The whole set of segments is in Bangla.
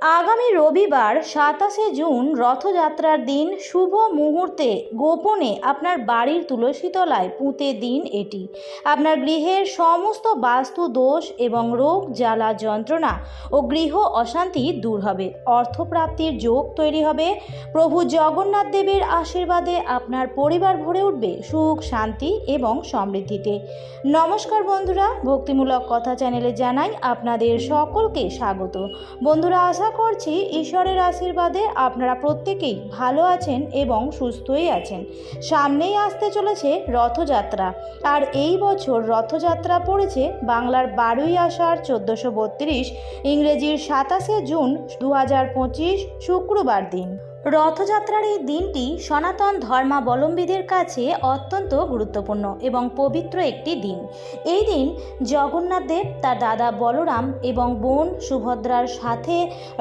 আগামী রবিবার 27শে জুন রথযাত্রার দিন শুভ মুহূর্তে গোপনে আপনার বাড়ির তুলসী তলায় পুঁতে দিন এটি। আপনার গৃহের সমস্ত বাস্তু দোষ এবং রোগ জ্বালা যন্ত্রণা ও গৃহ অশান্তি দূর হবে, অর্থপ্রাপ্তির যোগ তৈরি হবে। প্রভু জগন্নাথ দেবের আশীর্বাদে আপনার পরিবার ভরে উঠবে সুখ, শান্তি এবং সমৃদ্ধিতে। নমস্কার বন্ধুরা, ভক্তিমূলক কথা চ্যানেলে জানাই আপনাদের সকলকে স্বাগত। বন্ধুরা, আশা করছি ঈশ্বরের আশীর্বাদে আপনারা প্রত্যেকেই ভালো আছেন এবং সুস্থই আছেন। সামনেই আসতে চলেছে রথযাত্রা, আর এই বছর রথযাত্রা পড়েছে বাংলার 12ই আষাঢ় 1432, ইংরেজির 27শে জুন 2025 শুক্রবার দিন। রথযাত্রার এই দিনটি সনাতন ধর্মাবলম্বীদের কাছে অত্যন্ত গুরুত্বপূর্ণ এবং পবিত্র একটি দিন। এই দিন জগন্নাথ দেব তার দাদা বলরাম এবং বোন সুভদ্রার সাথে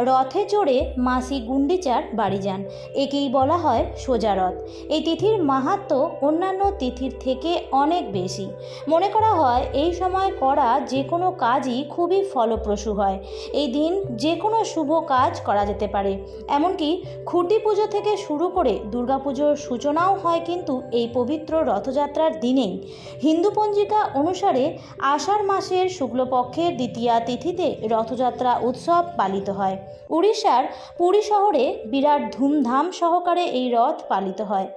রথে চড়ে মাসি গুন্ডিচার বাড়ি যান। একেই বলা হয় সোজা রথ। এই তিথির মাহাত্ম্য অন্যান্য তিথির থেকে অনেক বেশি। মনে করা হয় এই সময় করা যে কোনো কাজই খুবই ফলপ্রসূ হয়। এই দিন যে কোনো শুভ কাজ করা যেতে পারে, এমনকি খুঁটি পুজো থেকে শুরু করে দুর্গাপুজোর সূচনাও হয় কিন্তু এই পবিত্র রথযাত্রার দিনেই। হিন্দু পঞ্জিকা অনুসারে আষাঢ় মাসের শুক্লপক্ষের দ্বিতীয়া তিথিতে রথযাত্রা উৎসব পালিত হয়। উড়িষ্যার পুরী শহরে বিরাট ধুমধাম সহকারে এই রথ পালিত হয়।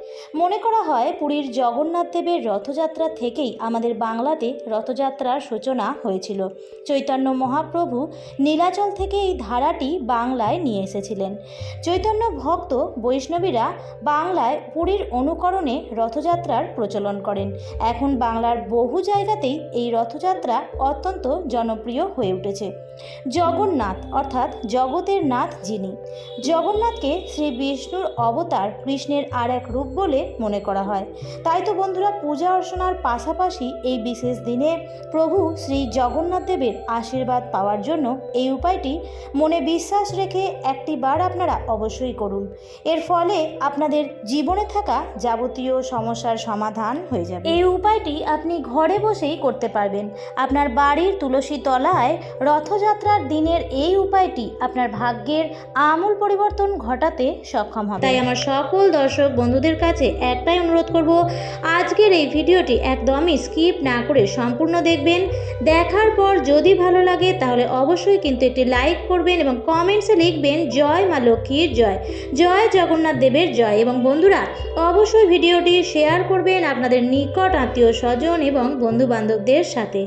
মনে করা হয় পুরীর জগন্নাথ দেবের রথযাত্রা থেকেই আমাদের বাংলাতে রথযাত্রার সূচনা হয়েছিল। চৈতন্য মহাপ্রভু নীলাচল থেকে এই ধারাটি বাংলায় নিয়ে এসেছিলেন। চৈতন্য ভক্ত বৈষ্ণবীরা বাংলায় পুরীর অনুকরণে রথযাত্রার প্রচলন করেন। এখন বাংলার বহু জায়গাতেই এই রথযাত্রা অত্যন্ত জনপ্রিয় হয়ে উঠেছে। জগন্নাথ অর্থাৎ জগতের নাথ যিনি, জগন্নাথকে শ্রী বিষ্ণুর অবতার, কৃষ্ণের আর এক রূপ বলে মনে করা হয়। তাই তো বন্ধুরা, পূজা অর্চনার পাশাপাশি এই বিশেষ দিনে প্রভু শ্রী জগন্নাথ দেবের আশীর্বাদ পাওয়ার জন্য এই উপায়টি মনে বিশ্বাস রেখে একটিবার আপনারা অবশ্যই করুন। এর ফলে আপনাদের জীবনে থাকা যাবতীয় সমস্যার সমাধান হয়ে যাবে। এই উপায়টি আপনি ঘরে বসেই করতে পারবেন। আপনার বাড়ির তুলসী তলায় রথযাত্রার দিনের এই উপায়টি আপনার ভাগ্যের আমূল পরিবর্তন ঘটাতে সক্ষম হবে। তাই আমার সকল দর্শক বন্ধুদের কাছে একটাই অনুরোধ করব, আজকের এই ভিডিওটি একদমই স্কিপ না করে সম্পূর্ণ দেখবেন। দেখার পর যদি ভালো লাগে তাহলে অবশ্যই কিন্তু একটি লাইক করবেন এবং কমেন্টসে লিখবেন জয় মা লক্ষ্মীর জয়, জয় জগন্নাথ দেবের জয়। এবং বন্ধুরা, অবশ্যই ভিডিওটি শেয়ার করবেন আপনাদের নিকট আত্মীয় স্বজন এবং বন্ধু বান্ধবদের সাথে।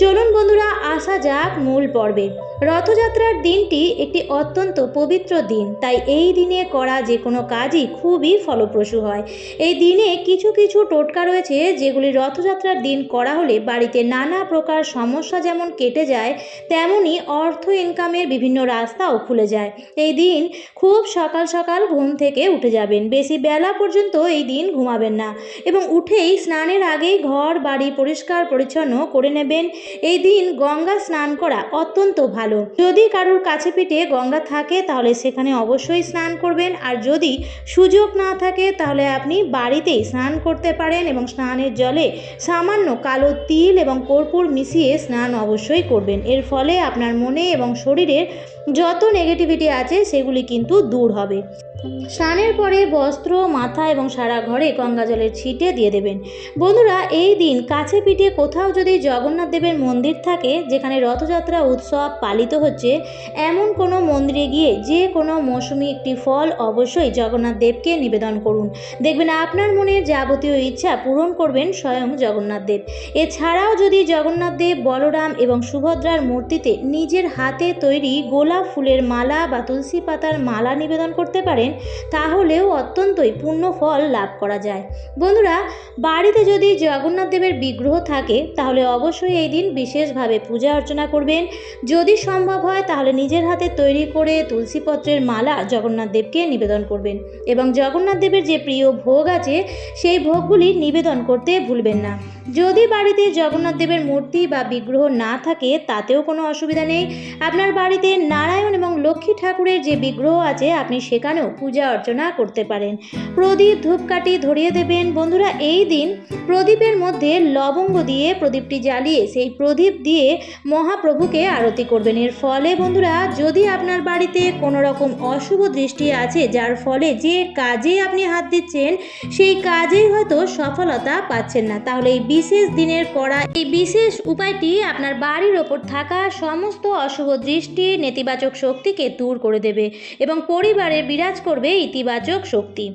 চলুন বন্ধুরা, আসা যাক মূল পর্বে। রথযাত্রার দিনটি একটি অত্যন্ত পবিত্র দিন, তাই এই দিনে করা যে কোনো কাজই খুবই ফলপ্রসূ হয়। এই দিনে কিছু কিছু টোটকা রয়েছে যেগুলি রথযাত্রার দিন করা হলে বাড়িতে নানা প্রকার সমস্যা যেমন কেটে যায়, তেমনি অর্থ ইনকামের বিভিন্ন রাস্তাও খুলে যায়। এই দিন খুব সকাল সকাল ঘুম থেকে উঠে যাবেন, বেশি বেলা পর্যন্ত এই দিন ঘুমাবেন না এবং উঠেই স্নানের আগেই ঘর বাড়ি পরিষ্কার পরিচ্ছন্ন করে নেবেন। এই দিন গঙ্গা স্নান করা অত্যন্ত ভালো। যদি কারোর কাছে পিঠে গঙ্গা থাকে তাহলে সেখানে অবশ্যই স্নান করবেন, আর যদি সুযোগ না থাকে তাহলে আপনি বাড়িতেই স্নান করতে পারেন এবং স্নানের জলে সামান্য কালো তিল এবং কর্পূর মিশিয়ে স্নান অবশ্যই করবেন। এর ফলে আপনার মনে এবং শরীরের যত নেগেটিভিটি আছে সেগুলি কিন্তু দূর হবে। স্নানের পরে বস্ত্র, মাথা এবং সারা ঘরে গঙ্গা জলের ছিটে দিয়ে দেবেন। বন্ধুরা, এই দিন কাছে পিঠে কোথাও যদি জগন্নাথ দেবের মন্দির থাকে যেখানে রথযাত্রা উৎসব পালিত হচ্ছে, এমন কোনো মন্দিরে গিয়ে যে কোনো মৌসুমি একটি ফল অবশ্যই জগন্নাথ দেবকে নিবেদন করুন। দেখবেন আপনার মনের যাবতীয় ইচ্ছা পূরণ করবেন স্বয়ং জগন্নাথ দেব। এছাড়াও যদি জগন্নাথ দেব, বলরাম এবং সুভদ্রার মূর্তিতে নিজের হাতে তৈরি গোলাপ ফুলের মালা বা তুলসী পাতার মালা নিবেদন করতে পারেন, তাহলেও অত্যন্তই পূর্ণ ফল লাভ করা যায়। বন্ধুরা, বাড়িতে যদি জগন্নাথ দেবের বিগ্রহ থাকে তাহলে অবশ্যই এই দিন বিশেষভাবে পূজা অর্চনা করবেন। যদি সম্ভব হয় তাহলে নিজের হাতে তৈরি করে তুলসী পত্রের মালা জগন্নাথ দেবকে নিবেদন করবেন এবং জগন্নাথ দেবের যে প্রিয় ভোগ আছে সেই ভোগগুলি নিবেদন করতে ভুলবেন না। যদি বাড়িতে জগন্নাথ দেবের মূর্তি বা বিগ্রহ না থাকে তাতেও কোনো অসুবিধা নেই। আপনার বাড়িতে নারায়ণ এবং লক্ষ্মী লক্ষ্মী ঠাকুরের যে বিগ্রহ আছে আপনি সেখানেও পূজা অর্চনা করতে পারেন। প্রদীপ ধূপকাঠি ধরিয়ে দেবেন। বন্ধুরা, এই দিন প্রদীপের মধ্যে লবঙ্গ দিয়ে প্রদীপটি জ্বালিয়ে সেই প্রদীপ দিয়ে মহাপ্রভুকে আরতি করবেন। এর ফলে বন্ধুরা, যদি আপনার বাড়িতে কোনো রকম অশুভ দৃষ্টি আছে, যার ফলে যে কাজে আপনি হাত দিচ্ছেন সেই কাজেই হয়তো সফলতা পাচ্ছেন না, তাহলে এই বিশেষ দিনের করা এই বিশেষ উপায়টি আপনার বাড়ির ওপর থাকা সমস্ত অশুভ দৃষ্টি, নেতিবাচক শক্তিকে দূর করে দেবে এবং পরিবারে বিরাজ করবে ইতিবাচক শক্তি।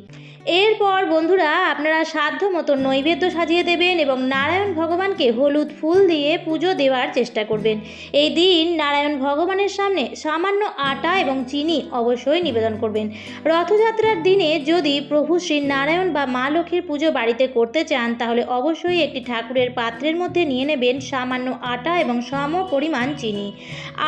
এরপর বন্ধুরা, আপনারা সাধ্য মতো নৈবেদ্য সাজিয়ে দেবেন এবং নারায়ণ ভগবানকে হলুদ ফুল দিয়ে পুজো দেওয়ার চেষ্টা করবেন। এই দিন নারায়ণ ভগবানের সামনে সামান্য আটা এবং চিনি অবশ্যই নিবেদন করবেন। রথযাত্রার দিনে যদি প্রভু শ্রী নারায়ণ বা মা লক্ষ্মীর পুজো বাড়িতে করতে চান, তাহলে অবশ্যই একটি ঠাকুরের পাত্রের মধ্যে নিয়ে নেবেন সামান্য আটা এবং সম পরিমাণ চিনি।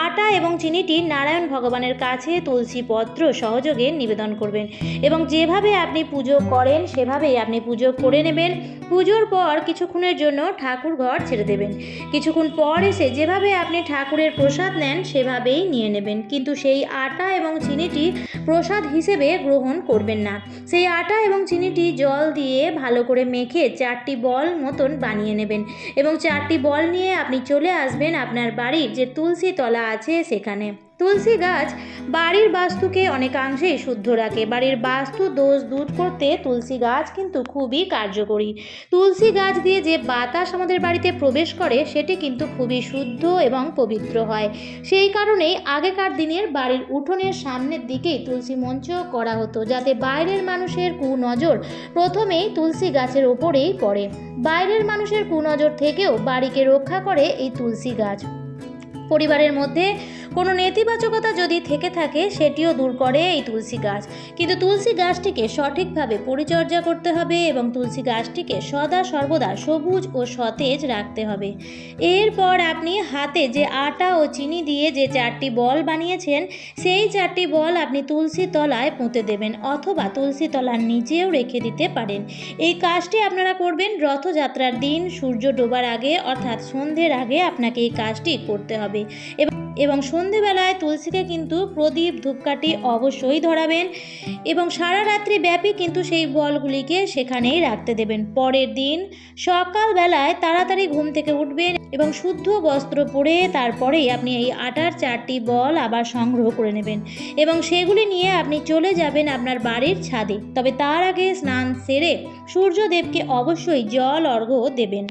আটা এবং চিনিটি নারায়ণ ভগবানের কাছে তুলসী পত্র সহযোগে নিবেদন করবেন এবং যেভাবে আপনি পুজো করেন সেভাবেই আপনি পুজো করে নেবেন। পুজোর পর কিছুক্ষণের জন্য ঠাকুর ঘর ছেড়ে দেবেন। কিছুক্ষণ পর এসে যেভাবে আপনি ঠাকুরের প্রসাদ নেন সেভাবেই নিয়ে নেবেন, কিন্তু সেই আটা এবং চিনিটি প্রসাদ হিসেবে গ্রহণ করবেন না। সেই আটা এবং চিনিটি জল দিয়ে ভালো করে মেখে 4টি বল মতন বানিয়ে নেবেন এবং 4টি বল নিয়ে আপনি চলে আসবেন আপনার বাড়ির যে তুলসী তলা আছে সেখানে। তুলসী গাছ বাড়ির বাস্তুকে অনেকাংশেই শুদ্ধ রাখে। বাড়ির বাস্তু দোষ দূর করতে তুলসী গাছ কিন্তু খুবই কার্যকরী। তুলসী গাছ দিয়ে যে বাতাস আমাদের বাড়িতে প্রবেশ করে সেটি কিন্তু খুবই শুদ্ধ এবং পবিত্র হয়। সেই কারণেই আগেকার দিনের বাড়ির উঠোনের সামনের দিকেই তুলসী মঞ্চ করা হতো, যাতে বাইরের মানুষের কুনজর প্রথমেই তুলসী গাছের ওপরেই পড়ে। বাইরের মানুষের কুনজর থেকেও বাড়িকে রক্ষা করে এই তুলসী গাছ। পরিবারের মধ্যে কোনো নেতিবাচকতা যদি থেকে থাকে সেটিও দূর করে এই তুলসী গাছ। কিন্তু তুলসী গাছটিকে সঠিকভাবে পরিচর্যা করতে হবে এবং তুলসী গাছটিকে সদা সর্বদা সবুজ ও সতেজ রাখতে হবে। এরপর আপনি হাতে যে আটা ও চিনি দিয়ে যে 4টি বল বানিয়েছেন সেই 4টি বল আপনি তুলসী তলায় পুঁতে দেবেন অথবা তুলসী তলার নিচেও রেখে দিতে পারেন। এই কাজটি আপনারা করবেন রথযাত্রার দিন সূর্য ডোবার আগে, অর্থাৎ সন্ধ্যের আগে আপনাকে এই কাজটি করতে হবে। এবং সন্ধেবেলায় তুলসীকে কিন্তু প্রদীপ ধূপকাঠি অবশ্যই ধরাবেন এবং সারা রাত্রি ব্যাপী কিন্তু সেই বলগুলিকে সেখানেই রাখতে দেবেন। পরের দিন সকালবেলায় তাড়াতাড়ি ঘুম থেকে উঠবেন এবং শুদ্ধ বস্ত্র পরে তারপরেই আপনি এই আটার 4টি বল আবার সংগ্রহ করে নেবেন এবং সেগুলি নিয়ে আপনি চলে যাবেন আপনার বাড়ির ছাদে। তবে তার আগে স্নান সেরে সূর্যদেবকে অবশ্যই জল অর্ঘ্য দেবেন।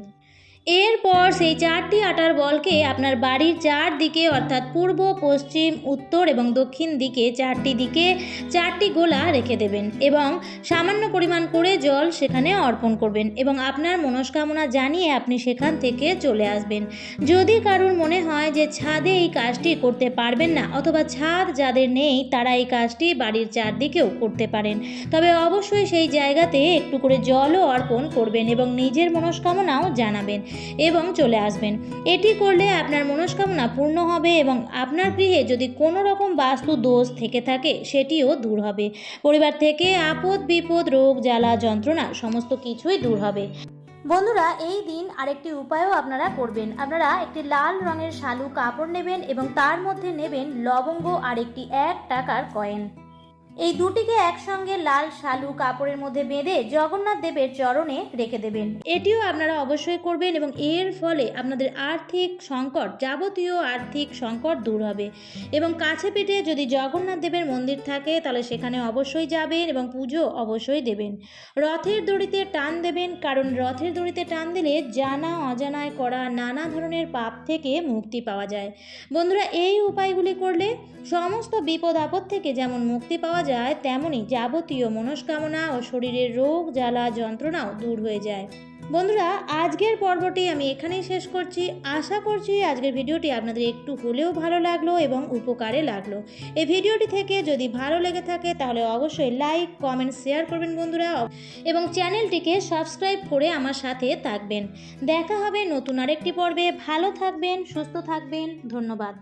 এরপর সেই 4টি আটার বলকে আপনার বাড়ির 4 দিকে, অর্থাৎ পূর্ব, পশ্চিম, উত্তর এবং দক্ষিণ দিকে 4টি দিকে 4টি গোলা রেখে দেবেন এবং সামান্য পরিমাণ করে জল সেখানে অর্পণ করবেন এবং আপনার মনস্কামনা জানিয়ে আপনি সেখান থেকে চলে আসবেন। যদি কারোর মনে হয় যে ছাদে এই কাজটি করতে পারবেন না অথবা ছাদ যাদের নেই তারা এই কাজটি বাড়ির 4 দিকেও করতে পারেন, তবে অবশ্যই সেই জায়গাতে একটু করে জলও অর্পণ করবেন এবং নিজের মনস্কামনাও জানাবেন এবং চলে আসবেন। এটি করলে আপনার মনস্কামনা পূর্ণ হবে এবং আপনার গৃহে যদি কোনো রকম বাস্তু দোষ থেকে থাকে সেটিও দূর হবে। পরিবার থেকে আপদ বিপদ, রোগ জ্বালা যন্ত্রণা সমস্ত কিছুই দূর হবে। বন্ধুরা, এই দিন আরেকটি উপায়ও আপনারা করবেন। আপনারা একটি লাল রঙের শালু কাপড় নেবেন এবং তার মধ্যে নেবেন লবঙ্গ আর একটি 1 টাকার কয়েন। এই দুটিকে একসঙ্গে লাল শালু কাপড়ের মধ্যে বেঁধে জগন্নাথ দেবের চরণে রেখে দেবেন। এটিও আপনারা অবশ্যই করবেন এবং এর ফলে আপনাদের আর্থিক সংকট, যাবতীয় আর্থিক সংকট দূর হবে। এবং কাছে পিঠে যদি জগন্নাথ দেবের মন্দির থাকে তাহলে সেখানে অবশ্যই যাবেন এবং পুজো অবশ্যই দেবেন। রথের দড়িতে টান দেবেন, কারণ রথের দড়িতে টান দিলে জানা অজানায় করা নানা ধরনের পাপ থেকে মুক্তি পাওয়া যায়। বন্ধুরা, এই উপায়গুলি করলে সমস্ত বিপদ আপদ থেকে যেমন মুক্তি পাওয়া যায়, তেমনি যাবতীয় মনস্কামনা ও শরীরের রোগ জ্বালা যন্ত্রণাও দূর হয়ে যায়। বন্ধুরা, আজকের পর্বটি আমি এখানেই শেষ করছি। আশা করছি আজকের ভিডিওটি আপনাদের একটু হলেও ভালো লাগলো এবং উপকারে লাগলো। এই ভিডিওটি থেকে যদি ভালো লেগে থাকে তাহলে অবশ্যই লাইক, কমেন্ট, শেয়ার করবেন বন্ধুরা এবং চ্যানেলটিকে সাবস্ক্রাইব করে আমার সাথে থাকবেন। দেখা হবে নতুন আরেকটি পর্বে। ভালো থাকবেন, সুস্থ থাকবেন। ধন্যবাদ।